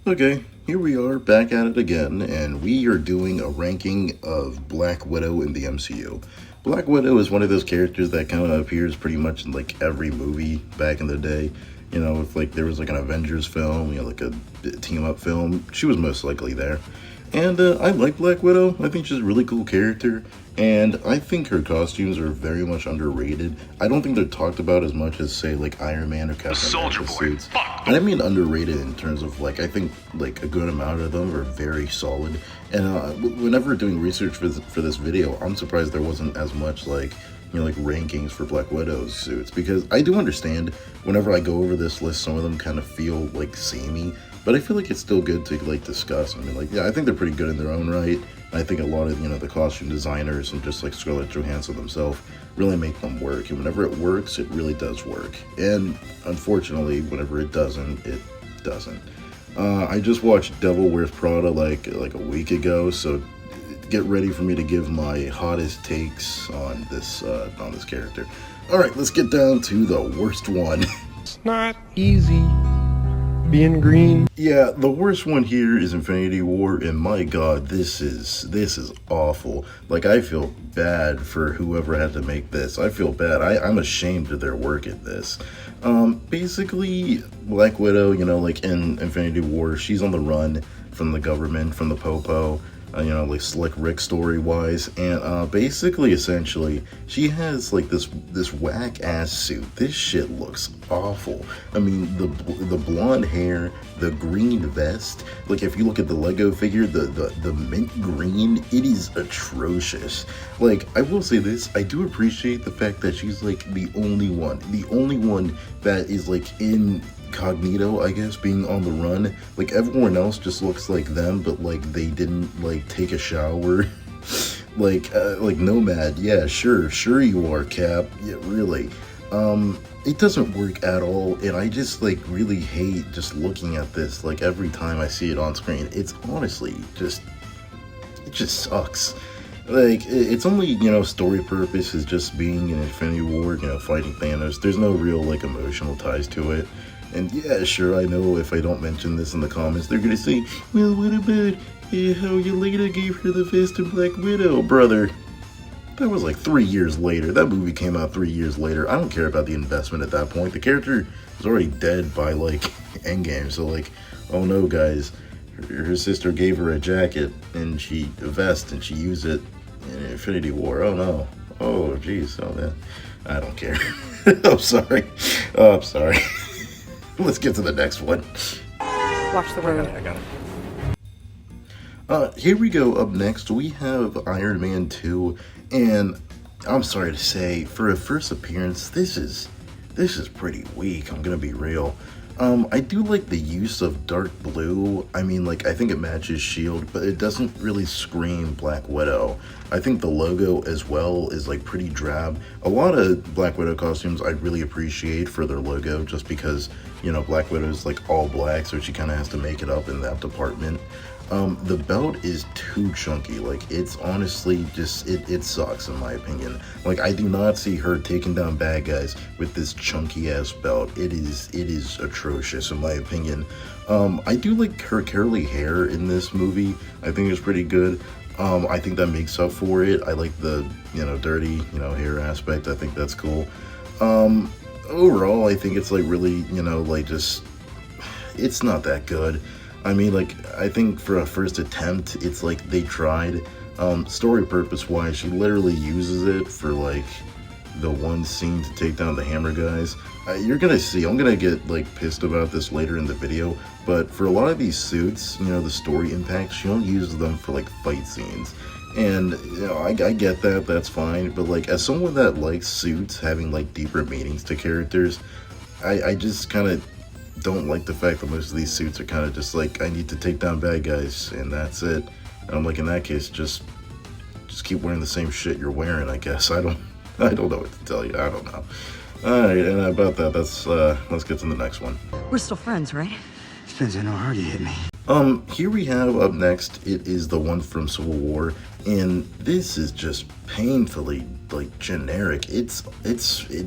Okay, here we are back at it again, and we are doing a ranking of Black Widow in the MCU. Black Widow is one of those characters that kind of appears pretty much in like every movie back in the day. You know, if like there was like an Avengers film, you know, like a team up film, she was most likely there. And I like Black Widow. I think she's a really cool character, and I think her costumes are very much underrated. I don't think they're talked about as much as, say, like Iron Man or Captain America suits. And I mean underrated in terms of like I think like a good amount of them are very solid. And whenever doing research for this video, I'm surprised there wasn't as much like like rankings for Black Widow's suits, because I do understand whenever I go over this list, some of them kind of feel like samey. But I feel like it's still good to like discuss. I mean, like, yeah, I think they're pretty good in their own right. I think a lot of, the costume designers and just like Scarlett Johansson themselves really make them work. And whenever it works, it really does work. And unfortunately, whenever it doesn't, it doesn't. I just watched Devil Wears Prada like a week ago, so get ready for me to give my hottest takes on this character. All right, let's get down to the worst one. It's not easy being green. Yeah, the worst one here is Infinity War, and my god, this is awful. Like, I feel bad for whoever had to make this. I feel bad. I'm ashamed of their work at this. Basically, Black Widow, like in Infinity War, she's on the run from the government, from the Popo. Like Slick Rick story-wise, and basically, essentially, she has like this whack-ass suit. This shit looks awful. I mean, the blonde hair, the green vest. Like, if you look at the Lego figure, the mint green, it is atrocious. Like, I will say this, I do appreciate the fact that she's like the only one that is like incognito, I guess, being on the run. Like, everyone else just looks like them, but like they didn't like take a shower. like Nomad, yeah, sure you are, Cap. Yeah, really. It doesn't work at all, and I just like really hate just looking at this like every time I see it on screen. It's honestly it just sucks. Like, it's only, story purpose is just being in Infinity War, fighting Thanos. There's no real, like, emotional ties to it. And yeah, sure, I know if I don't mention this in the comments, they're gonna say, well, what about how Yelena gave her the vest in Black Widow, brother? That was like 3 years later. That movie came out 3 years later. I don't care about the investment at that point. The character was already dead by, like, Endgame. So, like, oh no, guys. Her sister gave her a jacket, and a vest, and she used it in Infinity War. Oh no. Oh jeez. Oh man. I don't care. I'm sorry. Let's get to the next one. Watch the road. I got it. Here we go. Up next, we have Iron Man 2, and I'm sorry to say, for a first appearance, this is pretty weak. I'm gonna be real. I do like the use of dark blue. I mean, like, I think it matches S.H.I.E.L.D., but it doesn't really scream Black Widow. I think the logo as well is, like, pretty drab. A lot of Black Widow costumes I really appreciate for their logo, just because, Black Widow's, like, all black, so she kind of has to make it up in that department. The belt is too chunky. Like, it's honestly just, it sucks in my opinion. Like, I do not see her taking down bad guys with this chunky ass belt. It is atrocious in my opinion. I do like her curly hair in this movie. I think it's pretty good. I think that makes up for it. I like the, dirty, hair aspect. I think that's cool. Overall, I think it's like really, like just, it's not that good. I mean, like, I think for a first attempt, it's like they tried. Story purpose wise, she literally uses it for like the one scene to take down the hammer guys. You're gonna see, I'm gonna get like pissed about this later in the video, but for a lot of these suits, the story impact, she only uses them for like fight scenes. And, I get that, that's fine, but like, as someone that likes suits having like deeper meanings to characters, I just kind of don't like the fact that most of these suits are kind of just like, I need to take down bad guys and that's it. And I'm like, in that case, just keep wearing the same shit you're wearing, I guess. I don't know what to tell you. I don't know. All right, and about that, let's get to the next one. We're still friends, right? Depends on how hard you hit me. Here we have up next, it is the one from Civil War, and this is just painfully like generic. It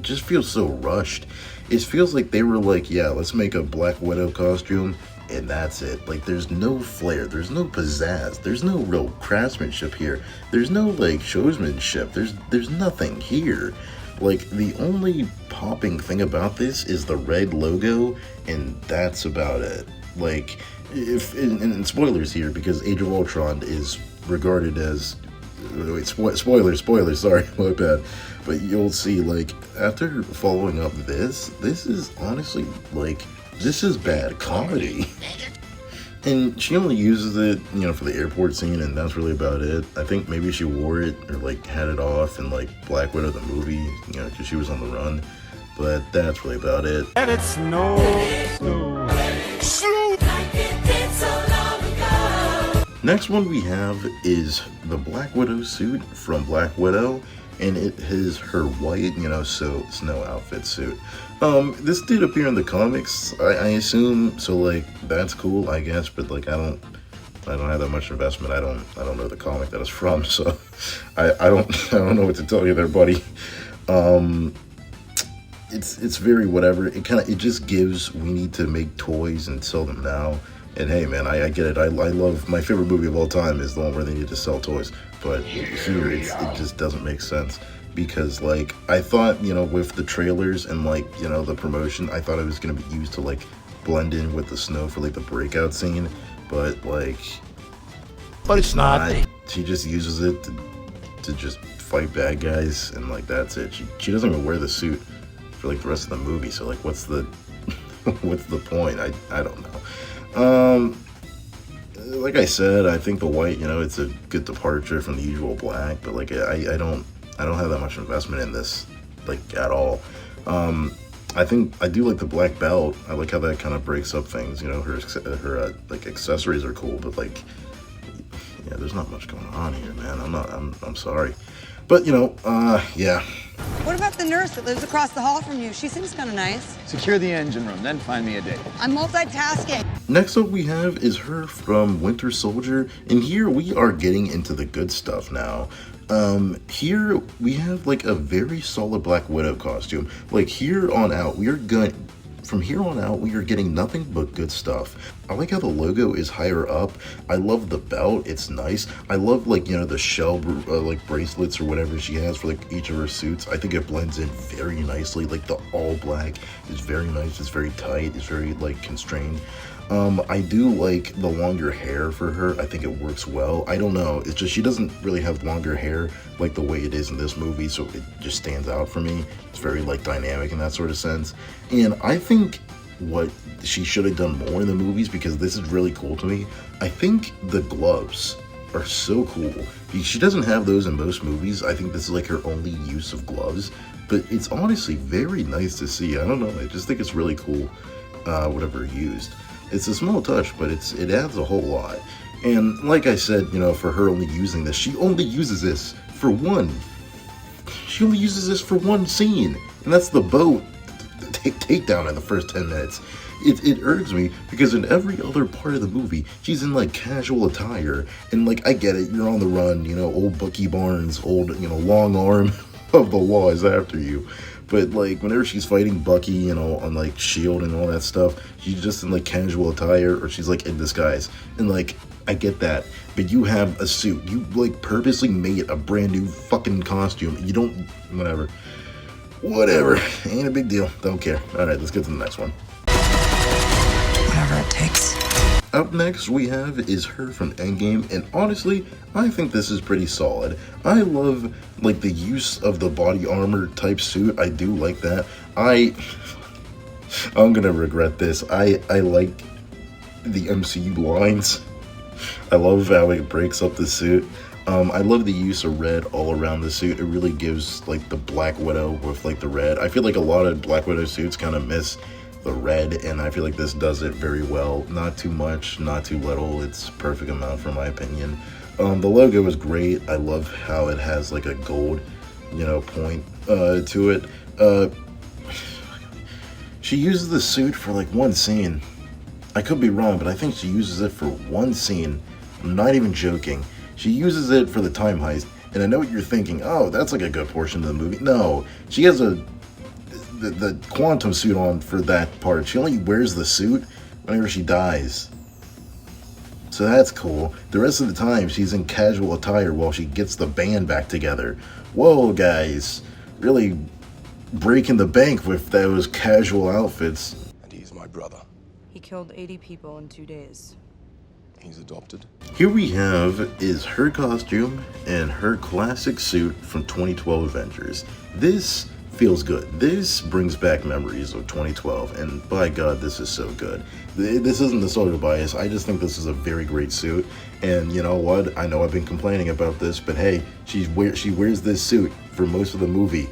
just feels so rushed. It feels like they were like, yeah, let's make a Black Widow costume and that's it. Like, there's no flair, there's no pizzazz, there's no real craftsmanship here, there's no like showsmanship, there's nothing here. Like, the only popping thing about this is the red logo, and that's about it. Like, if and spoilers here, because Age of Ultron is regarded as spoilers, sorry, my bad. But you'll see, like, after following up this is honestly, like, this is bad comedy. And she only uses it, you know, for the airport scene, and that's really about it. I think maybe she wore it or like had it off in like Black Widow the movie, you know, because she was on the run. But that's really about it. Let it snow. Next one we have is the Black Widow suit from Black Widow, and it is her white, you know, snow outfit suit. This did appear in the comics, I assume, so like that's cool, I guess, but like I don't have that much investment. I don't know the comic that it's from, so I don't know what to tell you there, buddy. It's very whatever. It just gives, we need to make toys and sell them now. And hey, man, I get it. I love, my favorite movie of all time is the one where they need to sell toys. But here, it just doesn't make sense. Because, like, I thought, you know, with the trailers and, like, you know, the promotion, I thought it was going to be used to, like, blend in with the snow for, like, the breakout scene. But, like... But it's not. She just uses it to just fight bad guys, and, like, that's it. She doesn't even wear the suit for, like, the rest of the movie. So, like, what's the... what's the point? I don't know. Like I said, I think the white, you know, it's a good departure from the usual black, but like I don't have that much investment in this, like, at all. I think I do like the black belt. I like how that kind of breaks up things. You know, her like accessories are cool, but like, yeah, there's not much going on here, man. I'm sorry, but you know, yeah. What about the nurse that lives across the hall from you? She seems kind of nice. Secure the engine room, then find me a date. I'm multitasking. Next up we have is her from Winter Soldier, and here we are getting into the good stuff now. Here we have like a very solid Black Widow costume. Like here on out, from here on out, we are getting nothing but good stuff. I like how the logo is higher up. I love the belt, it's nice. I love, like, you know, the shell like bracelets or whatever she has for like each of her suits. I think it blends in very nicely. Like the all black is very nice, it's very tight, it's very like constrained. I do like the longer hair for her. I think it works well. I don't know, it's just she doesn't really have longer hair like the way it is in this movie, so it just stands out for me. It's very like dynamic in that sort of sense. And I think what she should have done more in the movies, because this is really cool to me, I think the gloves are so cool. She doesn't have those in most movies. I think this is like her only use of gloves, but it's honestly very nice to see. I don't know, I just think it's really cool, whatever used. It's a small touch, but it adds a whole lot. And like I said, you know, for her only using this, she only uses this for one scene, and that's the boat takedown in the first 10 minutes. It irks me, because in every other part of the movie, she's in like casual attire, and like, I get it, you're on the run, you know, old Bucky Barnes, old, you know, long arm of the law is after you. But like, whenever she's fighting Bucky, you know, on like S.H.I.E.L.D. and all that stuff, she's just in like casual attire, or she's like in disguise. And like, I get that, but you have a suit. You like purposely made a brand new fucking costume. You don't, whatever, ain't a big deal. Don't care. All right, let's get to the next one. Whatever it takes. Up next we have is her from Endgame, and honestly, I think this is pretty solid. I love, like, the use of the body armor type suit. I do like that. I'm gonna regret this. I like the MCU lines. I love how it breaks up the suit. I love the use of red all around the suit. It really gives, like, the Black Widow with, like, the red. I feel like a lot of Black Widow suits kind of miss the red, and I feel like this does it very well. Not too much, not too little. It's perfect amount for my opinion. The logo is great. I love how it has like a gold, you know, point to it. She uses the suit for like one scene. I could be wrong, but I think she uses it for one scene. I'm not even joking. She uses it for the time heist, and I know what you're thinking. Oh, that's like a good portion of the movie. No, she has the quantum suit on for that part. She only wears the suit whenever she dies. So that's cool. The rest of the time, she's in casual attire while she gets the band back together. Whoa, guys. Really breaking the bank with those casual outfits. And he's my brother. He killed 80 people in 2 days. He's adopted. Here we have is her costume and her classic suit from 2012 Avengers. This feels good. This brings back memories of 2012, and by God, this is so good. This isn't nostalgia bias. I just think this is a very great suit, and you know what? I know I've been complaining about this, but hey, she wears this suit for most of the movie.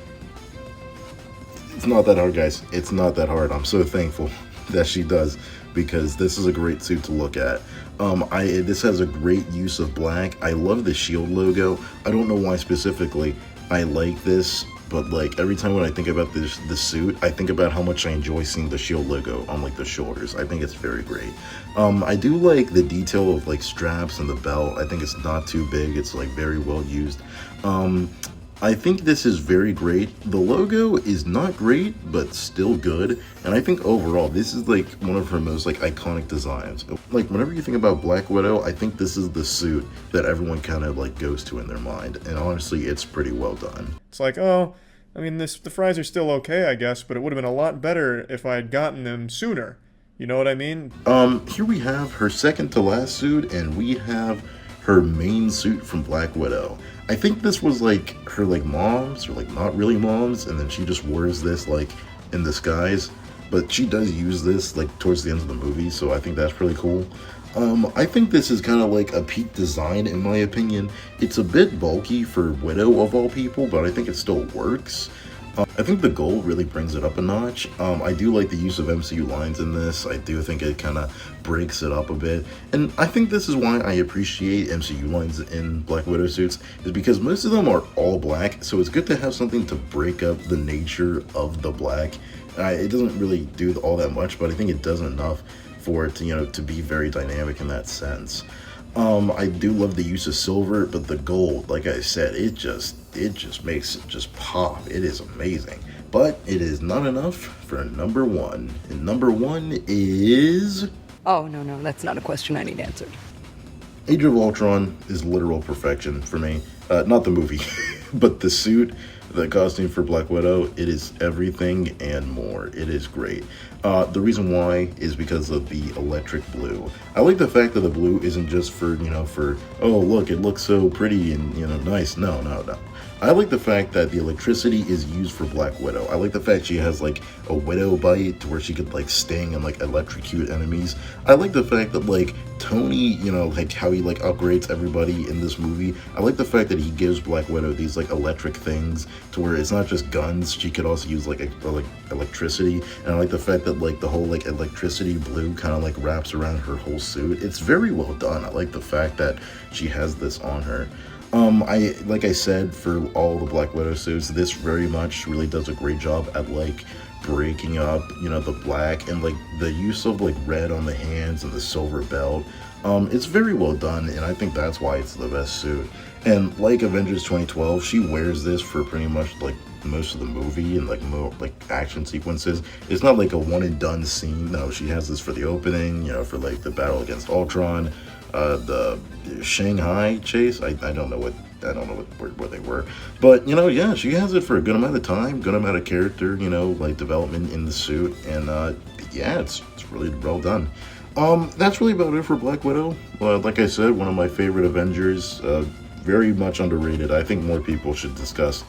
It's not that hard, guys. It's not that hard. I'm so thankful that she does, because this is a great suit to look at. This has a great use of black. I love the shield logo. I don't know why specifically I like this, but like every time when I think about this suit, I think about how much I enjoy seeing the shield logo on like the shoulders. I think it's very great. I do like the detail of like straps and the belt. I think it's not too big. It's like very well used. I think this is very great. The logo is not great, but still good. And I think overall, this is like one of her most like iconic designs. Like whenever you think about Black Widow, I think this is the suit that everyone kind of like goes to in their mind. And honestly, it's pretty well done. It's like, oh, I mean, the fries are still okay, I guess, but it would have been a lot better if I had gotten them sooner. You know what I mean? Here we have her second to last suit, and we have her main suit from Black Widow. I think this was like her like mom's, or like not really mom's, and then she just wears this like in disguise. But she does use this like towards the end of the movie, so I think that's pretty cool. I think this is kind of like a peak design in my opinion. It's a bit bulky for Widow of all people, but I think it still works. I think the gold really brings it up a notch. I do like the use of MCU lines in this. I do think it kind of breaks it up a bit. And I think this is why I appreciate MCU lines in Black Widow suits, is because most of them are all black, so it's good to have something to break up the nature of the black. It doesn't really do all that much, but I think it does enough for it to, you know, to be very dynamic in that sense. I do love the use of silver, but the gold, like I said, it just makes it just pop. It is amazing. But it is not enough for number one. And number one is... Oh, no, that's not a question I need answered. Age of Ultron is literal perfection for me. Not the movie, but the suit, the costume for Black Widow, it is everything and more. It is great. The reason why is because of the electric blue. I like the fact that the blue isn't just for, you know, for, oh, look, it looks so pretty and, you know, nice. No. I like the fact that the electricity is used for Black Widow. I like the fact she has like a widow bite to where she could like sting and like electrocute enemies. I like the fact that like Tony, you know, like how he like upgrades everybody in this movie. I like the fact that he gives Black Widow these like electric things to where it's not just guns. She could also use like electricity. And I like the fact that like the whole like electricity blue kind of like wraps around her whole suit. It's very well done. I like the fact that she has this on her. Like I said, for all the Black Widow suits, this very much really does a great job at like breaking up, you know, the black and like the use of like red on the hands and the silver belt. It's very well done, and I think that's why it's the best suit. And like Avengers 2012, she wears this for pretty much like most of the movie and like more like action sequences. It's not like a one and done scene. No, she has this for the opening, you know, for like the battle against Ultron, the Shanghai chase. I don't know where they were, but you know, yeah, she has it for a good amount of time, good amount of character, you know, like development in the suit, and yeah, it's really well done. That's really about it for Black Widow. Like I said, one of my favorite Avengers, very much underrated. I think more people should discuss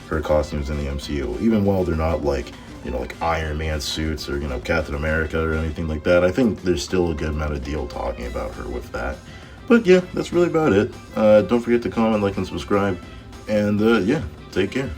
her costumes in the MCU, even while they're not like, you know, like Iron Man suits or, you know, Captain America or anything like that. I think there's still a good amount of deal talking about her with that. But yeah, that's really about it. Don't forget to comment, like, and subscribe. And yeah, take care.